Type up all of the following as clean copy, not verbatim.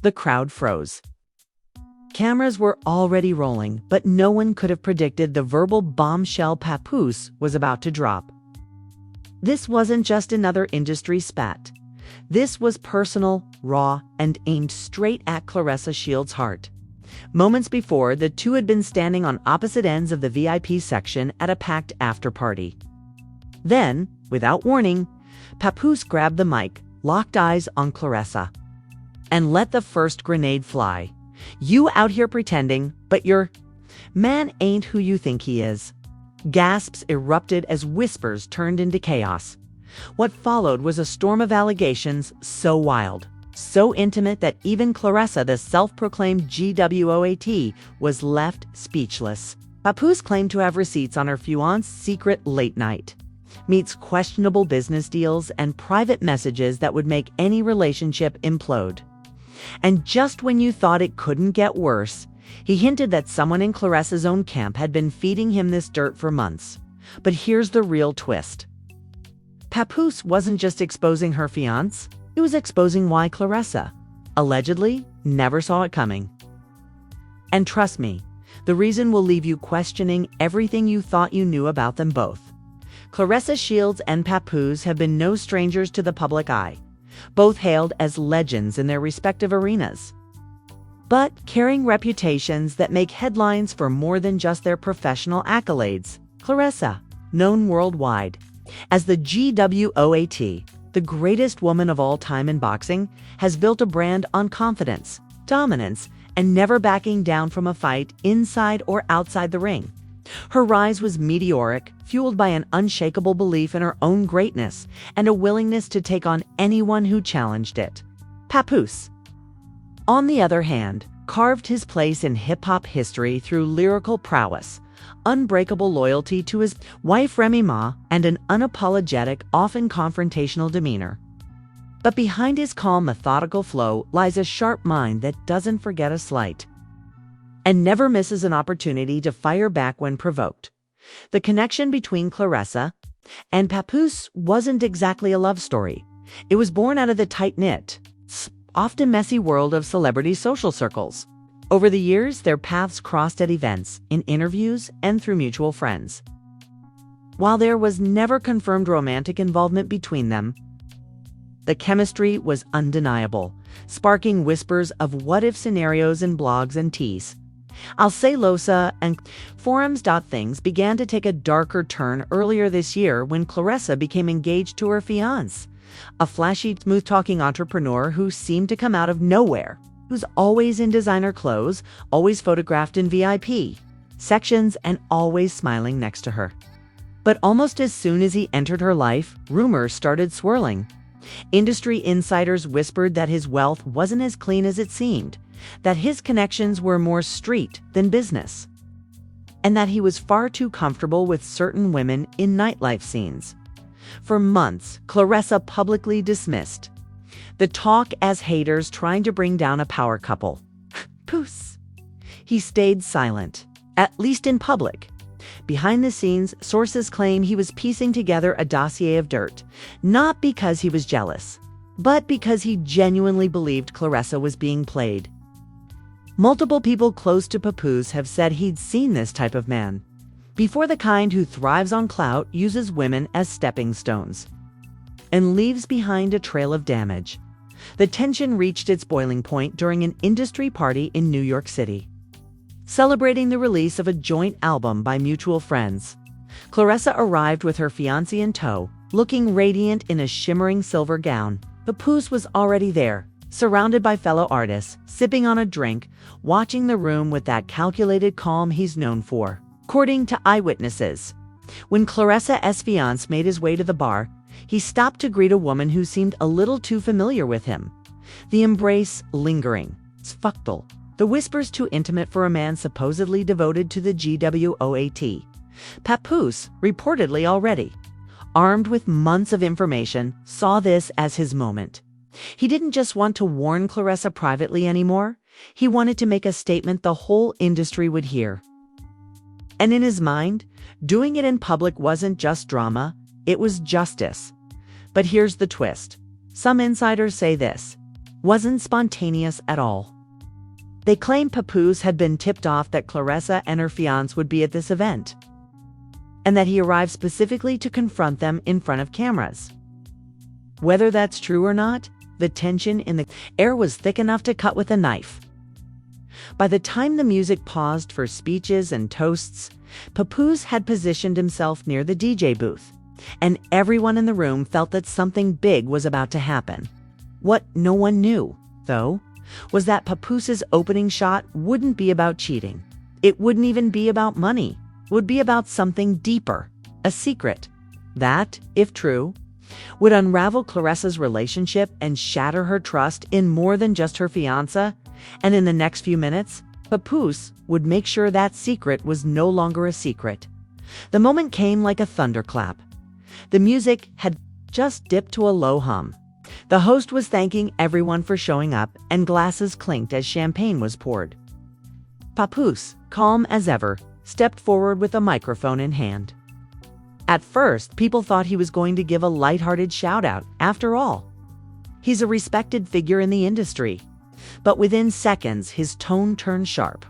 The crowd froze. Cameras were already rolling, but no one could have predicted the verbal bombshell Papoose was about to drop. This wasn't just another industry spat. This was personal, raw, and aimed straight at Claressa Shields' heart. Moments before, the two had been standing on opposite ends of the VIP section at a packed after-party. Then, without warning, Papoose grabbed the mic, locked eyes on Claressa, and let the first grenade fly. "You out here pretending, but your man ain't who you think he is." Gasps erupted as whispers turned into chaos. What followed was a storm of allegations so wild, so intimate that even Claressa, the self-proclaimed GWOAT, was left speechless. Papoose claimed to have receipts on her fiancé's secret late night, meets questionable business deals, and private messages that would make any relationship implode. And just when you thought it couldn't get worse, he hinted that someone in Claressa's own camp had been feeding him this dirt for months. But here's the real twist. Papoose wasn't just exposing her fiancé, he was exposing why Claressa, allegedly, never saw it coming. And trust me, the reason will leave you questioning everything you thought you knew about them both. Claressa Shields and Papoose have been no strangers to the public eye, both hailed as legends in their respective arenas, but carrying reputations that make headlines for more than just their professional accolades. Claressa, known worldwide as the GWOAT, the greatest woman of all time in boxing, has built a brand on confidence, dominance, and never backing down from a fight inside or outside the ring. Her rise was meteoric, fueled by an unshakable belief in her own greatness and a willingness to take on anyone who challenged it. Papoose, on the other hand, carved his place in hip-hop history through lyrical prowess, unbreakable loyalty to his wife Remy Ma, and an unapologetic, often confrontational demeanor. But behind his calm, methodical flow lies a sharp mind that doesn't forget a slight and never misses an opportunity to fire back when provoked. The connection between Claressa and Papoose wasn't exactly a love story. It was born out of the tight-knit, often messy world of celebrity social circles. Over the years, their paths crossed at events, in interviews, and through mutual friends. While there was never confirmed romantic involvement between them, the chemistry was undeniable, sparking whispers of what-if scenarios in blogs and teas. I'll say Losa and forums. Things began to take a darker turn earlier this year when Claressa became engaged to her fiancé, a flashy, smooth-talking entrepreneur who seemed to come out of nowhere, who's always in designer clothes, always photographed in VIP sections, and always smiling next to her. But almost as soon as he entered her life, rumors started swirling. Industry insiders whispered that his wealth wasn't as clean as it seemed, that his connections were more street than business, and that he was far too comfortable with certain women in nightlife scenes. For months, Claressa publicly dismissed the talk as haters trying to bring down a power couple. Papoose. He stayed silent, at least in public. Behind the scenes, sources claim he was piecing together a dossier of dirt, not because he was jealous, but because he genuinely believed Claressa was being played. Multiple people close to Papoose have said he'd seen this type of man before, the kind who thrives on clout, uses women as stepping stones, and leaves behind a trail of damage. The tension reached its boiling point during an industry party in New York City, celebrating the release of a joint album by mutual friends. Claressa arrived with her fiancé in tow, looking radiant in a shimmering silver gown. Papoose was already there, surrounded by fellow artists, sipping on a drink, watching the room with that calculated calm he's known for. According to eyewitnesses, when Claressa's fiancé made his way to the bar, he stopped to greet a woman who seemed a little too familiar with him. The embrace lingering, sfuctal, the whispers too intimate for a man supposedly devoted to the GWOAT. Papoose, reportedly already armed with months of information, saw this as his moment. He didn't just want to warn Claressa privately anymore. He wanted to make a statement the whole industry would hear. And in his mind, doing it in public wasn't just drama, it was justice. But here's the twist. Some insiders say this: wasn't spontaneous at all. They claimed Papoose had been tipped off that Claressa and her fiancé would be at this event, and that he arrived specifically to confront them in front of cameras. Whether that's true or not, the tension in the air was thick enough to cut with a knife. By the time the music paused for speeches and toasts, Papoose had positioned himself near the DJ booth, and everyone in the room felt that something big was about to happen. What no one knew, though, was that Papoose's opening shot wouldn't be about cheating. It wouldn't even be about money. It would be about something deeper, a secret that, if true, would unravel Claressa's relationship and shatter her trust in more than just her fiancé. And in the next few minutes, Papoose would make sure that secret was no longer a secret. The moment came like a thunderclap. The music had just dipped to a low hum. The host was thanking everyone for showing up, and glasses clinked as champagne was poured. Papoose, calm as ever, stepped forward with a microphone in hand. At first, people thought he was going to give a lighthearted shout-out. After all, he's a respected figure in the industry. But within seconds, his tone turned sharp,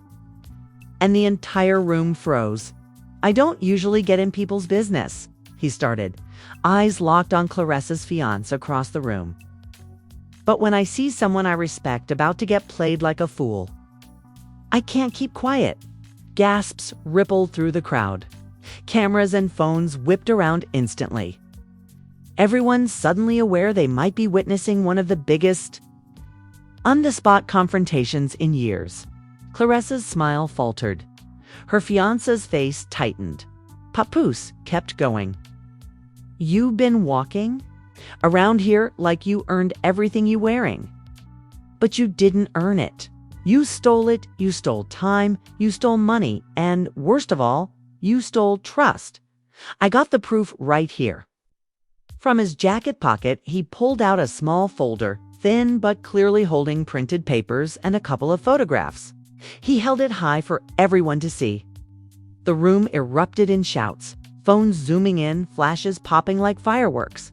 and the entire room froze. "I don't usually get in people's business," he started, eyes locked on Claressa's fiancé across the room. "But when I see someone I respect about to get played like a fool, I can't keep quiet." Gasps rippled through the crowd. Cameras and phones whipped around instantly. Everyone suddenly aware they might be witnessing one of the biggest on-the-spot confrontations in years. Claressa's smile faltered. Her fiancé's face tightened. Papoose kept going. "You've been walking around here like you earned everything you're wearing. But you didn't earn it. You stole it, you stole time, you stole money, and worst of all, you stole trust. I got the proof right here." From his jacket pocket, he pulled out a small folder, thin but clearly holding printed papers and a couple of photographs. He held it high for everyone to see. The room erupted in shouts, phones zooming in, flashes popping like fireworks.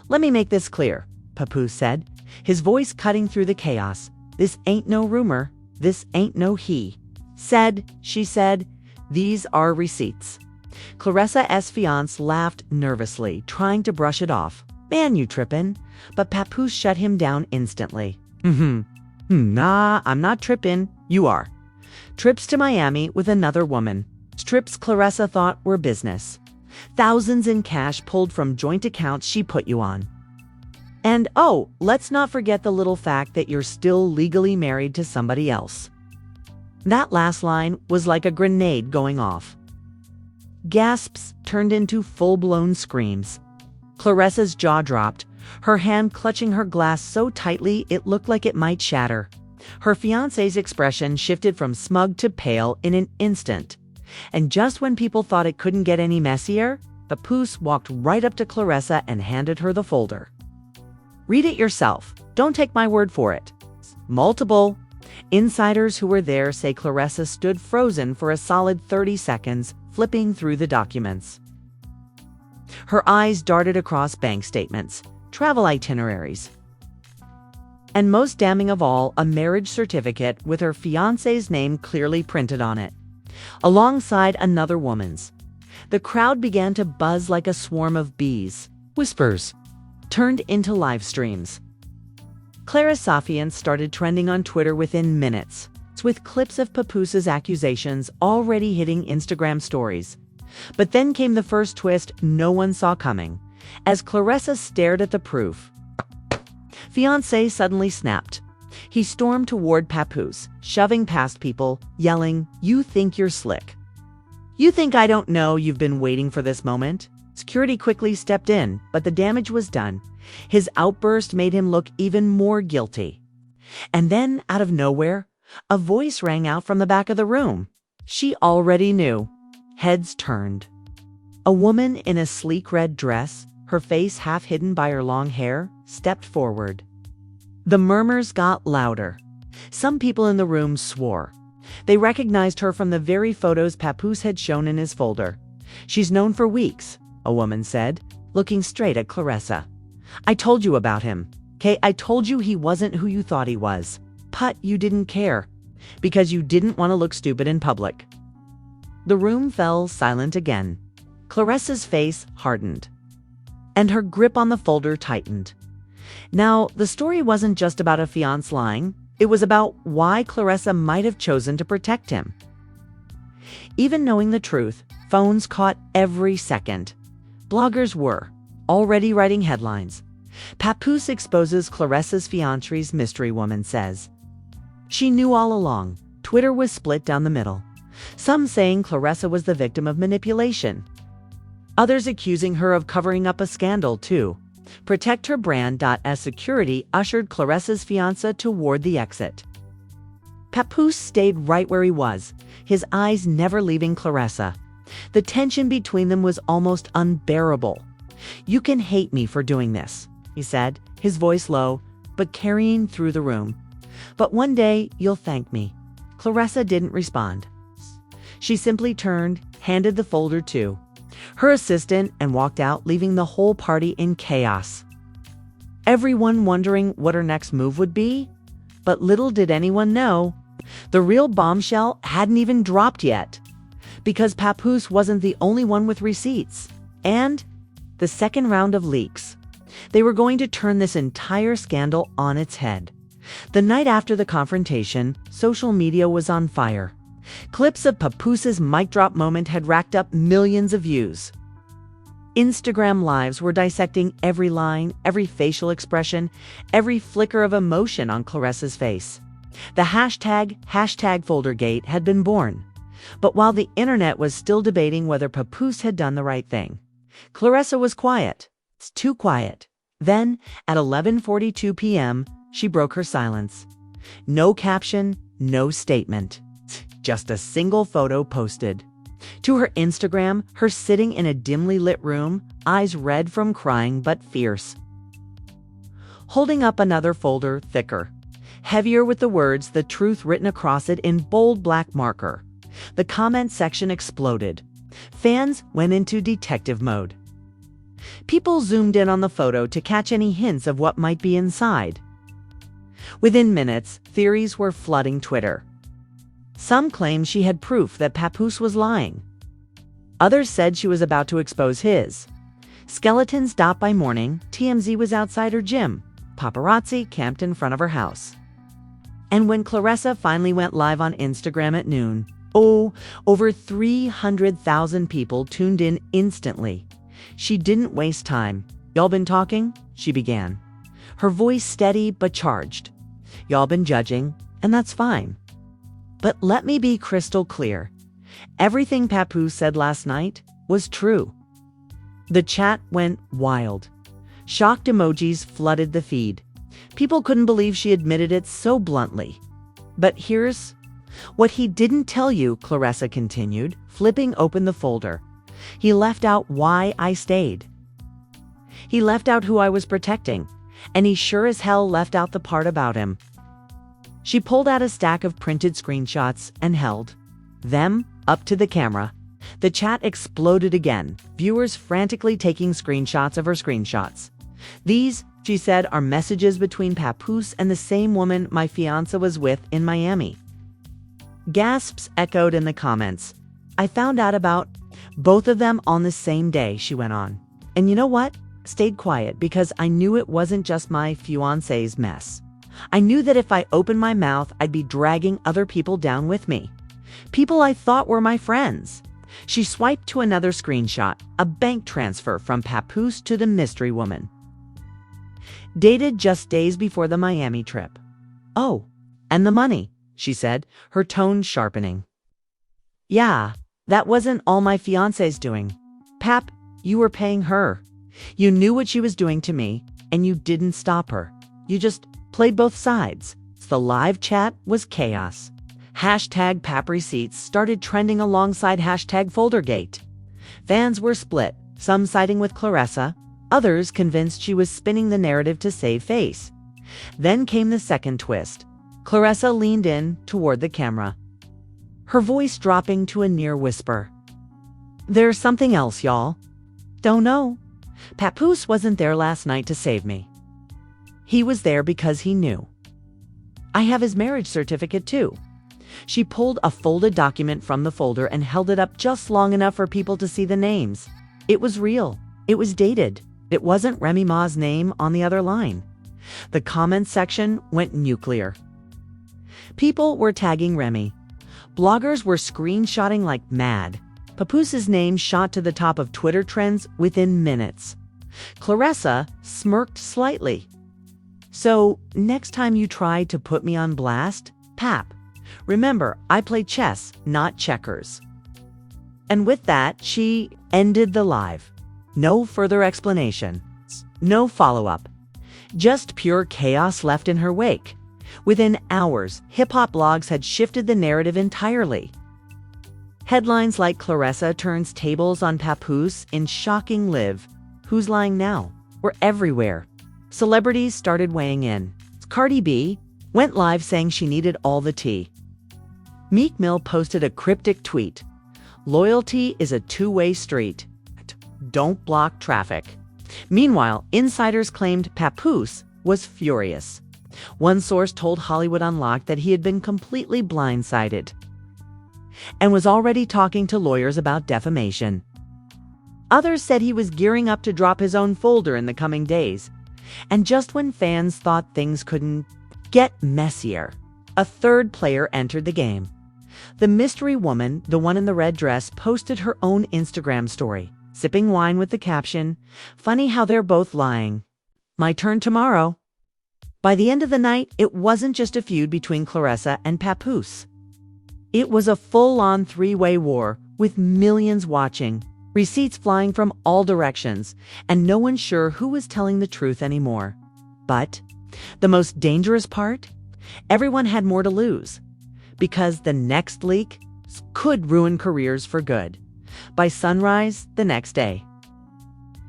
"Let me make this clear," Papoose said, his voice cutting through the chaos. "This ain't no rumor. This ain't no he said, she said. These are receipts." Claressa's fiancé laughed nervously, trying to brush it off. "Man, you trippin'." But Papoose shut him down instantly. Nah, I'm not trippin'. You are. Trips to Miami with another woman. Trips Claressa thought were business. Thousands in cash pulled from joint accounts she put you on. And oh, let's not forget the little fact that you're still legally married to somebody else. That last line was like a grenade going off. Gasps turned into full-blown screams. Claressa's jaw dropped, her hand clutching her glass so tightly it looked like it might shatter. Her fiancé's expression shifted from smug to pale in an instant. And just when people thought it couldn't get any messier, Papoose walked right up to Claressa and handed her the folder. "Read it yourself. Don't take my word for it." Multiple insiders who were there say Claressa stood frozen for a solid 30 seconds, flipping through the documents. Her eyes darted across bank statements, travel itineraries, and most damning of all, a marriage certificate with her fiancé's name clearly printed on it, alongside another woman's. The crowd began to buzz like a swarm of bees. Whispers turned into live streams. Claressa Shields started trending on Twitter within minutes, with clips of Papoose's accusations already hitting Instagram stories. But then came the first twist no one saw coming. As Claressa stared at the proof, Fiancé suddenly snapped. He stormed toward Papoose, shoving past people, yelling, "You think you're slick? You think I don't know you've been waiting for this moment?" Security quickly stepped in, but the damage was done. His outburst made him look even more guilty. And then, out of nowhere, a voice rang out from the back of the room. She already knew. Heads turned. A woman in a sleek red dress, her face half hidden by her long hair, stepped forward. The murmurs got louder. Some people in the room swore. They recognized her from the very photos Papoose had shown in his folder. "She's known for weeks," a woman said, looking straight at Claressa. "I told you about him. "Okay, I told you he wasn't who you thought he was. But you didn't care, because you didn't want to look stupid in public." The room fell silent again. Claressa's face hardened, and her grip on the folder tightened. Now, the story wasn't just about a fiancé lying. It was about why Claressa might have chosen to protect him. Even knowing the truth, phones caught every second. Bloggers were already writing headlines. Papoose exposes Claressa's fiancé's mystery woman says. She knew all along. Twitter was split down the middle. Some saying Claressa was the victim of manipulation. Others accusing her of covering up a scandal, too. Protect Her Brand. As security ushered Claressa's fiancé toward the exit. Papoose stayed right where he was, his eyes never leaving Claressa. The tension between them was almost unbearable. "You can hate me for doing this," he said, his voice low, but carrying through the room. "But one day you'll thank me." Claressa didn't respond. She simply turned, handed the folder to her assistant, and walked out, leaving the whole party in chaos. Everyone wondering what her next move would be. But little did anyone know, the real bombshell hadn't even dropped yet. Because Papoose wasn't the only one with receipts. And the second round of leaks. They were going to turn this entire scandal on its head. The night after the confrontation, social media was on fire. Clips of Papoose's mic drop moment had racked up millions of views. Instagram lives were dissecting every line, every facial expression, every flicker of emotion on Claressa's face. The hashtag #foldergate had been born. But while the internet was still debating whether Papoose had done the right thing, Claressa was quiet. It's too quiet. Then, at 11:42 p.m., she broke her silence. No caption, no statement. Just a single photo posted. To her Instagram, her sitting in a dimly lit room, eyes red from crying but fierce. Holding up another folder, thicker, heavier with the words "the truth" written across it in bold black marker. The comment section exploded. Fans went into detective mode. People zoomed in on the photo to catch any hints of what might be inside. Within minutes, theories were flooding Twitter. Some claimed she had proof that Papoose was lying. Others said she was about to expose his. Skeletons. By morning, TMZ was outside her gym. Paparazzi camped in front of her house. And when Claressa finally went live on Instagram at noon, over 300,000 people tuned in instantly. She didn't waste time. "Y'all been talking?" she began. Her voice steady but charged. "Y'all been judging, and that's fine. But let me be crystal clear. Everything Papoose said last night was true." The chat went wild. Shocked emojis flooded the feed. People couldn't believe she admitted it so bluntly. "But here's what he didn't tell you," Claressa continued, flipping open the folder. "He left out why I stayed. He left out who I was protecting. And he sure as hell left out the part about him." She pulled out a stack of printed screenshots and held them up to the camera. The chat exploded again, viewers frantically taking screenshots of her screenshots. "These," she said, "are messages between Papoose and the same woman my fiancé was with in Miami." Gasps echoed in the comments. "I found out about both of them on the same day," she went on. "And you know what? Stayed quiet because I knew it wasn't just my fiancé's mess. I knew that if I opened my mouth, I'd be dragging other people down with me. People I thought were my friends." She swiped to another screenshot, a bank transfer from Papoose to the mystery woman. Dated just days before the Miami trip. "Oh, and the money," she said, her tone sharpening. "Yeah, that wasn't all my fiancé's doing. Pap, you were paying her. You knew what she was doing to me, and you didn't stop her. You just played both sides." The live chat was chaos. #Pap receipts started trending alongside #Foldergate. Fans were split, some siding with Claressa, others convinced she was spinning the narrative to save face. Then came the second twist. Claressa leaned in toward the camera, her voice dropping to a near whisper. "There's something else, y'all. Don't know. Papoose wasn't there last night to save me. He was there because he knew. I have his marriage certificate too. She pulled a folded document from the folder and held it up just long enough for people to see the names. It was real. It was dated. It wasn't Remy Ma's name on the other line. The comments section went nuclear. People were tagging Remy. Bloggers were screenshotting like mad. Papoose's name shot to the top of Twitter trends within minutes. Claressa smirked slightly. So, next time you try to put me on blast, Pap, remember, I play chess, not checkers. And with that, she ended the live. No further explanation. No follow-up. Just pure chaos left in her wake. Within hours, hip-hop blogs had shifted the narrative entirely. Headlines like Claressa turns tables on Papoose in shocking live. Who's lying now? Were everywhere. Celebrities started weighing in. Cardi B went live saying she needed all the tea. Meek Mill posted a cryptic tweet. Loyalty is a two-way street. Don't block traffic. Meanwhile, insiders claimed Papoose was furious. One source told Hollywood Unlocked that he had been completely blindsided and was already talking to lawyers about defamation. Others said he was gearing up to drop his own folder in the coming days. And just when fans thought things couldn't get messier, a third player entered the game. The mystery woman, the one in the red dress, posted her own Instagram story, sipping wine with the caption, "Funny how they're both lying. My turn tomorrow." By the end of the night, it wasn't just a feud between Claressa and Papoose. It was a full-on three-way war with millions watching, receipts flying from all directions, and no one sure who was telling the truth anymore. But the most dangerous part? Everyone had more to lose, because the next leak could ruin careers for good. By sunrise the next day,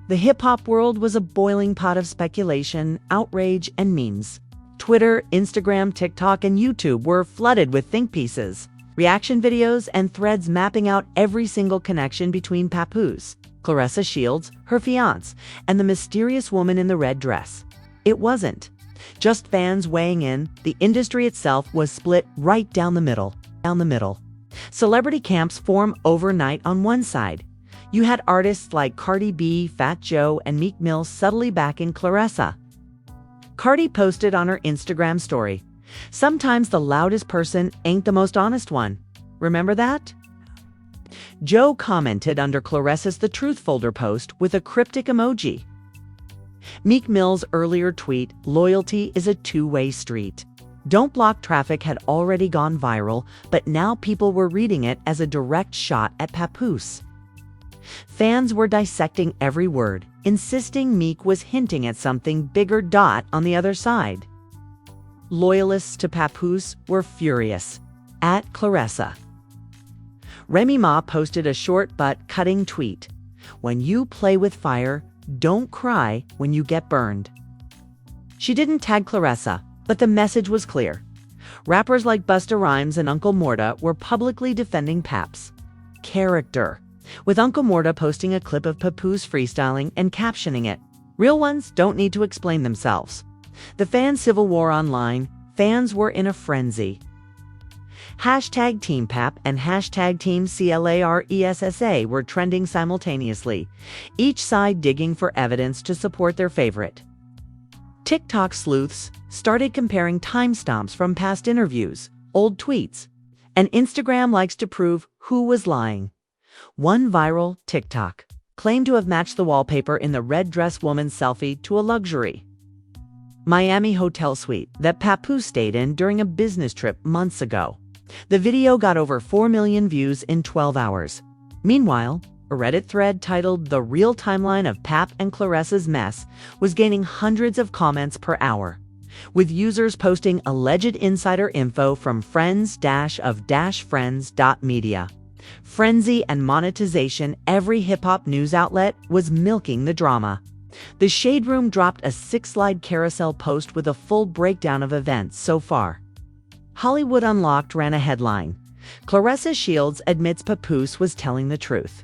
the hip-hop world was a boiling pot of speculation, outrage, and memes. Twitter, Instagram, TikTok, and YouTube were flooded with think pieces, reaction videos, and threads mapping out every single connection between Papoose, Claressa Shields, her fiancé, and the mysterious woman in the red dress. It wasn't just fans weighing in. The industry itself was split right down the middle. Celebrity camps form overnight on one side. You had artists like Cardi B, Fat Joe, and Meek Mill subtly backing Claressa. Cardi posted on her Instagram story, "Sometimes the loudest person ain't the most honest one. Remember that?" Joe commented under Claressa's The Truth folder post with a cryptic emoji. Meek Mill's earlier tweet, "Loyalty is a two-way street. Don't block traffic," had already gone viral, but now people were reading it as a direct shot at Papoose. Fans were dissecting every word, insisting Meek was hinting at something bigger on the other side. Loyalists to Papoose were furious. At Claressa, Remy Ma posted a short but cutting tweet. "When you play with fire, don't cry when you get burned." She didn't tag Claressa, but the message was clear. Rappers like Busta Rhymes and Uncle Morta were publicly defending Pap's character, with Uncle Morta posting a clip of Papoose freestyling and captioning it, "Real ones don't need to explain themselves." The fan civil war online, fans were in a frenzy. Hashtag Team Pap and hashtag Team Claressa were trending simultaneously, each side digging for evidence to support their favorite. TikTok sleuths started comparing timestamps from past interviews, old tweets, and Instagram likes to prove who was lying. One viral TikTok claimed to have matched the wallpaper in the red dress woman's selfie to a luxury Miami hotel suite that Papoose stayed in during a business trip months ago. The video got over 4 million views in 12 hours. Meanwhile, a Reddit thread titled "The Real Timeline of Pap and Claressa's Mess" was gaining hundreds of comments per hour, with users posting alleged insider info from friends-of-friends.media. Frenzy and monetization, every hip-hop news outlet was milking the drama. The Shade Room dropped a 6-slide carousel post with a full breakdown of events so far. Hollywood Unlocked ran a headline, "Claressa Shields admits Papoose was telling the truth,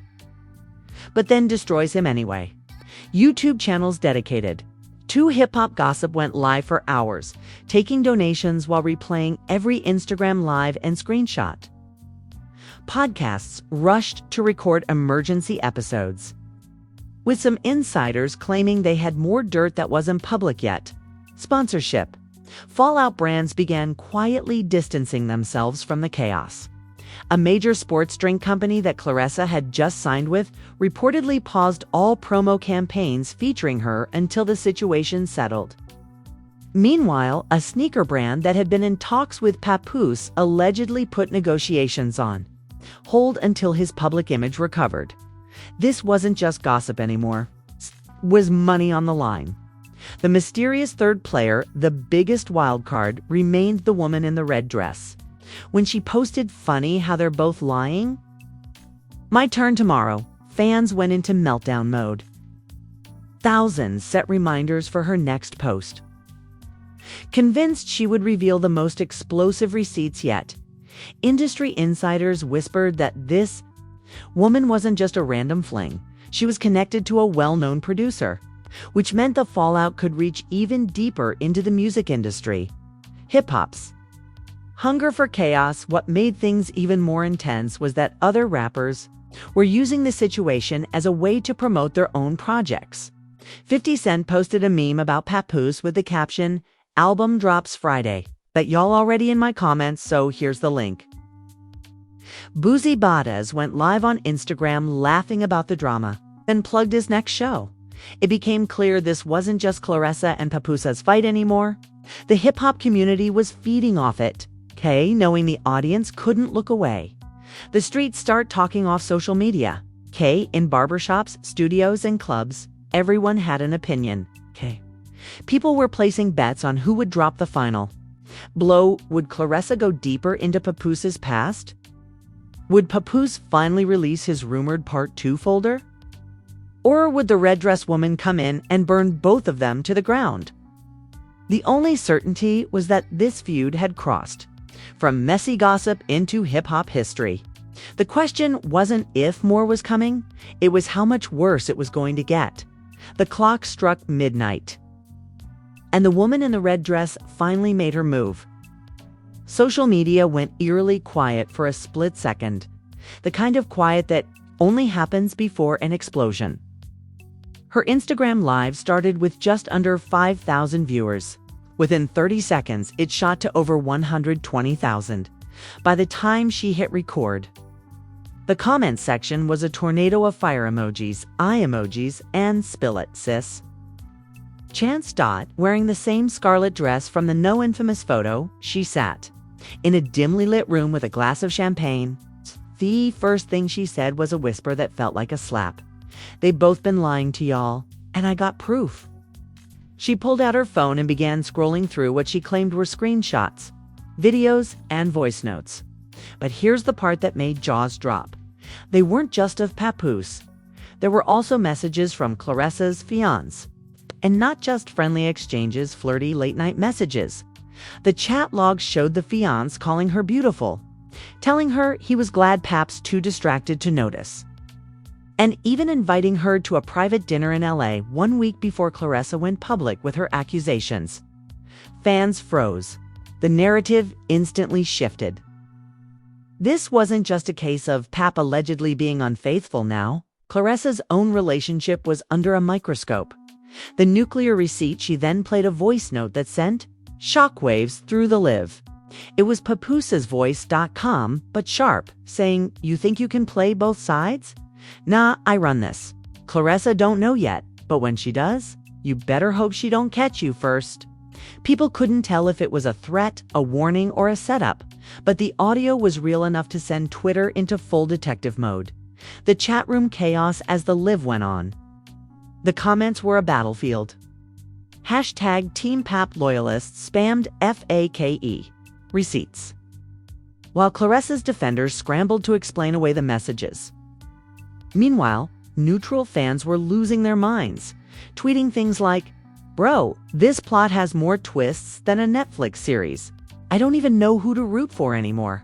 but then destroys him anyway." YouTube channels dedicated Two hip-hop gossip went live for hours, taking donations while replaying every Instagram live and screenshot. Podcasts rushed to record emergency episodes, with some insiders claiming they had more dirt that wasn't public yet. Sponsorship. Fallout brands began quietly distancing themselves from the chaos. A major sports drink company that Claressa had just signed with reportedly paused all promo campaigns featuring her until the situation settled. Meanwhile, a sneaker brand that had been in talks with Papoose allegedly put negotiations on hold until his public image recovered. This wasn't just gossip anymore. It was money on the line. The mysterious third player, the biggest wild card, remained the woman in the red dress. When she posted funny how they're both lying, "My turn tomorrow," fans went into meltdown mode. Thousands set reminders for her next post. Convinced she would reveal the most explosive receipts yet, industry insiders whispered that this woman wasn't just a random fling. She was connected to a well-known producer, which meant the fallout could reach even deeper into the music industry. Hip-hop's hunger for chaos. What made things even more intense was that other rappers were using the situation as a way to promote their own projects. 50 Cent posted a meme about Papoose with the caption, "Album drops Friday." Bet y'all already in my comments, so here's the link. Boozy Badass went live on Instagram laughing about the drama, then plugged his next show. It became clear this wasn't just Claressa and Papoose's fight anymore. The hip-hop community was feeding off it, knowing the audience couldn't look away. The streets start talking off social media. In barbershops, studios, and clubs, everyone had an opinion. People were placing bets on who would drop the final blow. Would Claressa go deeper into Papoose's past? Would Papoose finally release his rumored Part 2 folder? Or would the red dress woman come in and burn both of them to the ground? The only certainty was that this feud had crossed from messy gossip into hip-hop history. The question wasn't if more was coming, it was how much worse it was going to get. The clock struck midnight, and the woman in the red dress finally made her move. Social media went eerily quiet for a split second, the kind of quiet that only happens before an explosion. Her Instagram Live started with just under 5,000 viewers. Within 30 seconds, it shot to over 120,000. By the time she hit record, the comment section was a tornado of fire emojis, eye emojis, and "spill it, sis." Chance Dot, wearing the same scarlet dress from the no infamous photo, she sat in a dimly lit room with a glass of champagne. The first thing she said was a whisper that felt like a slap. "They've both been lying to y'all, and I got proof." She pulled out her phone and began scrolling through what she claimed were screenshots, videos, and voice notes. But here's the part that made jaws drop. They weren't just of Papoose. There were also messages from Claressa's fiancé. And not just friendly exchanges, flirty late-night messages. The chat logs showed the fiancé calling her beautiful, telling her he was glad Pap's too distracted to notice, and even inviting her to a private dinner in LA 1 week before Claressa went public with her accusations. Fans froze. The narrative instantly shifted. This wasn't just a case of Pap allegedly being unfaithful now. Claressa's own relationship was under a microscope. The nuclear receipt she then played a voice note that sent shockwaves through the live. It was Papoose's voice.com, but sharp, saying, "You think you can play both sides? Nah, I run this. Claressa don't know yet, but when she does, you better hope she don't catch you first." People couldn't tell if it was a threat, a warning, or a setup, but the audio was real enough to send Twitter into full detective mode. The chat room chaos as the live went on. The comments were a battlefield. Hashtag Team Pap loyalists spammed FAKE receipts, while Claressa's defenders scrambled to explain away the messages. Meanwhile, neutral fans were losing their minds, tweeting things like, "Bro, this plot has more twists than a Netflix series. I don't even know who to root for anymore."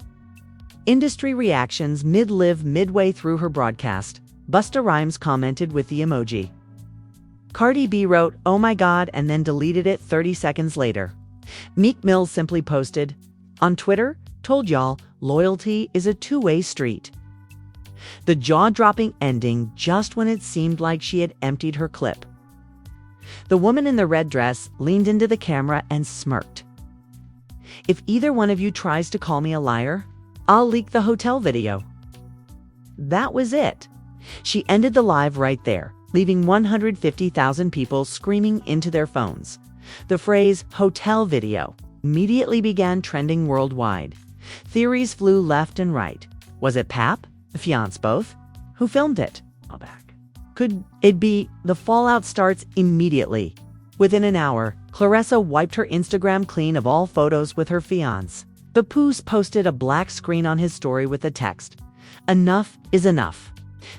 Industry reactions midway through her broadcast. Busta Rhymes commented with the emoji Cardi B wrote, "Oh my God," and then deleted it 30 seconds later. Meek Mill simply posted, "On Twitter, told y'all, loyalty is a two-way street." The jaw-dropping ending just when it seemed like she had emptied her clip. The woman in the red dress leaned into the camera and smirked. "If either one of you tries to call me a liar, I'll leak the hotel video." That was it. She ended the live right there, leaving 150,000 people screaming into their phones. The phrase hotel video immediately began trending worldwide. Theories flew left and right. Was it Pap? The Fiancé both? Who filmed it? Could it be? The fallout starts immediately. Within an hour, Clarissa wiped her Instagram clean of all photos with her fiancé. Papoose posted a black screen on his story with the text, "Enough is enough."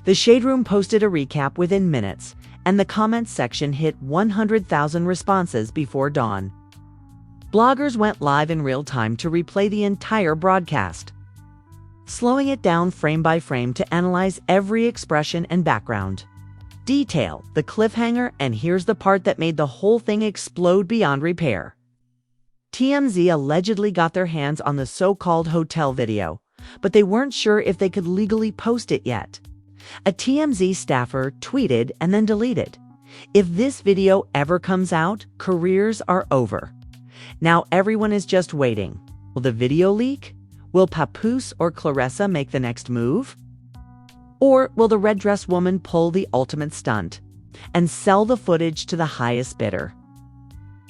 The Shade Room posted a recap within minutes, and the comments section hit 100,000 responses before dawn. Bloggers went live in real time to replay the entire broadcast, slowing it down frame by frame to analyze every expression and background detail, the cliffhanger, and here's the part that made the whole thing explode beyond repair. TMZ allegedly got their hands on the so-called hotel video, but they weren't sure if they could legally post it yet. A TMZ staffer tweeted and then deleted, "If this video ever comes out, careers are over." Now everyone is just waiting. Will the video leak? Will Papoose or Clarissa make the next move? Or will the red dress woman pull the ultimate stunt and sell the footage to the highest bidder?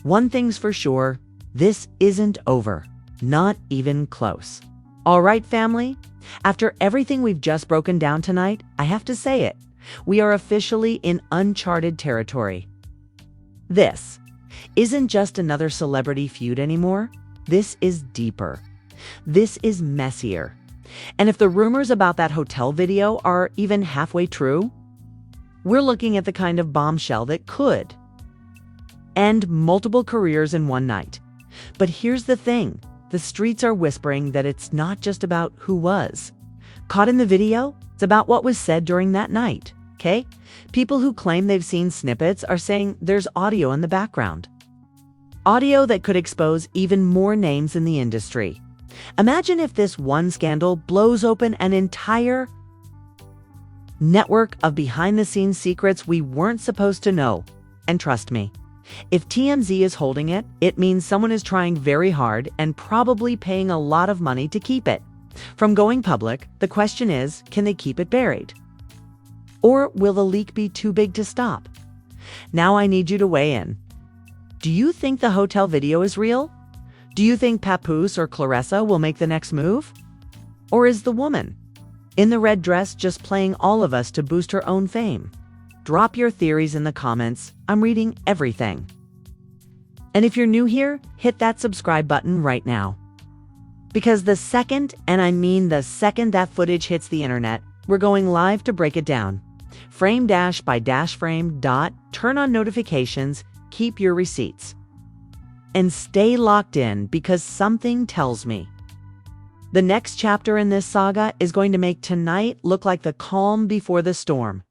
One thing's for sure, this isn't over. Not even close. All right, family? After everything we've just broken down tonight, I have to say it. We are officially in uncharted territory. This isn't just another celebrity feud anymore. This is deeper. This is messier. And if the rumors about that hotel video are even halfway true, we're looking at the kind of bombshell that could end multiple careers in one night. But here's the thing. The streets are whispering that it's not just about who was caught in the video. It's about what was said during that night, okay? People who claim they've seen snippets are saying there's audio in the background. Audio that could expose even more names in the industry. Imagine if this one scandal blows open an entire network of behind-the-scenes secrets we weren't supposed to know. And trust me, if TMZ is holding it, it means someone is trying very hard and probably paying a lot of money to keep it from going public. The question is, can they keep it buried? Or will the leak be too big to stop? Now I need you to weigh in. Do you think the hotel video is real? Do you think Papoose or Clarissa will make the next move? Or is the woman in the red dress just playing all of us to boost her own fame? Drop your theories in the comments. I'm reading everything. And if you're new here, hit that subscribe button right now. Because the second, and I mean the second that footage hits the internet, we're going live to break it down. Frame by frame. Turn on notifications, keep your receipts. And stay locked in, because something tells me the next chapter in this saga is going to make tonight look like the calm before the storm.